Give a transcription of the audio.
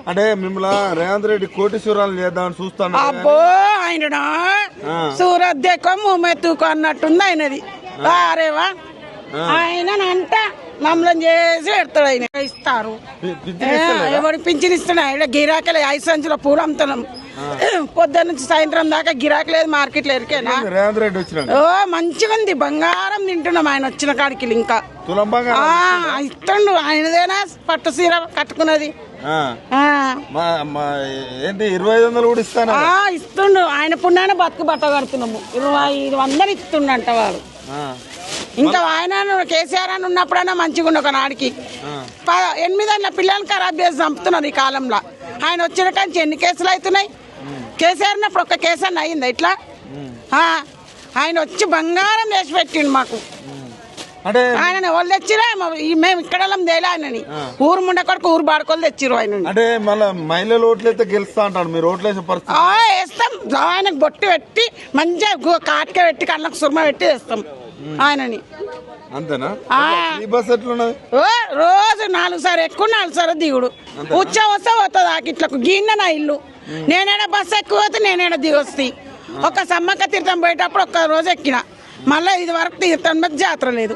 అంటే మిమ్మల్ని రేవంత్ రెడ్డి కోటీశ్వరాలు చేద్దామని చూస్తాను. అబ్బో ఆయన సూరత్ దేకో మూమెత్తుకో అన్నట్టుంది ఆయనది. అరేవా ఆయన అంట మమ్మల్ని చేసి పెడతాడు. ఆయన ఇస్తారు ఎవరు పింఛన్ ఇస్తున్నాడు. ఆయన గిరాకీ 5 సంచుల పూలు అమ్ముతున్నాం. పొద్దున్న నుంచి సాయంత్రం దాకా గిరాకీ లేదు మార్కెట్లో ఎరికేనా. రేవంత్ రెడ్డి వచ్చిన ఓ మంచిగా ఉంది. బంగారం తింటున్నాం ఆయన వచ్చిన కాడికి. ఇంకా ఇస్తుండు. ఆయనదేనా పట్టు సీర కట్టుకున్నది. ఏంటి 2500 కూడా ఇస్తాను ఇస్తుండు. ఆయన పుణ్యాన్ని బతుకు బట్ట కడుతున్నాము. 2500 ఇస్తుండంట వాడు. ఇంకా ఆయన కేసీఆర్ అని ఉన్నప్పుడైనా మంచిగా ఉండు. ఒక నాడికి 8 పిల్లలు ఖరాబ్ చేసి చంపుతున్నారు ఈ కాలంలో. ఆయన వచ్చిన కానీ ఎన్ని కేసులు అవుతున్నాయి. కేసీఆర్ ఉన్నప్పుడు ఒక్క కేసు అని అయిందా ఇట్లా? ఆయన వచ్చి బంగారం చేసి పెట్టిండు మాకు. ఆయన వాళ్ళు తెచ్చిరా మేము ఇక్కడ తేలే ఆయనని. ఊరు ముండ కొడుకు ఊరు బాడుకోలు తెచ్చిరు ఆయన. అంటే మళ్ళీ మహిళలు ఓట్లయితే గెలుస్తా అంటాడు. మీరు ఓట్లేసే పరిస్థితి వేస్తాం. ఆయనకు బొట్టు పెట్టి మంచిగా కాటిక పెట్టి కళ్ళకు సుర్మ పెట్టి వేస్తాం ఆయనని. అంతేనా? బస్ ఎట్లున్నది? రోజు 4 సార్లు ఎక్కువ 4 సార్లు దిగుడు. ఉచ్చా వస్తే పోతుంది ఆకిట్లకు. గిన్నె నా ఇల్లు. నేనేడా బస్సు ఎక్కువ పోతే నేనేడా దిగొస్తి. ఒక సమ్మక్క తీర్థం పోయేటప్పుడు ఒక్క రోజు ఎక్కిన. మళ్ళీ ఇది వరకు తీర్థం మీద జాతర లేదు.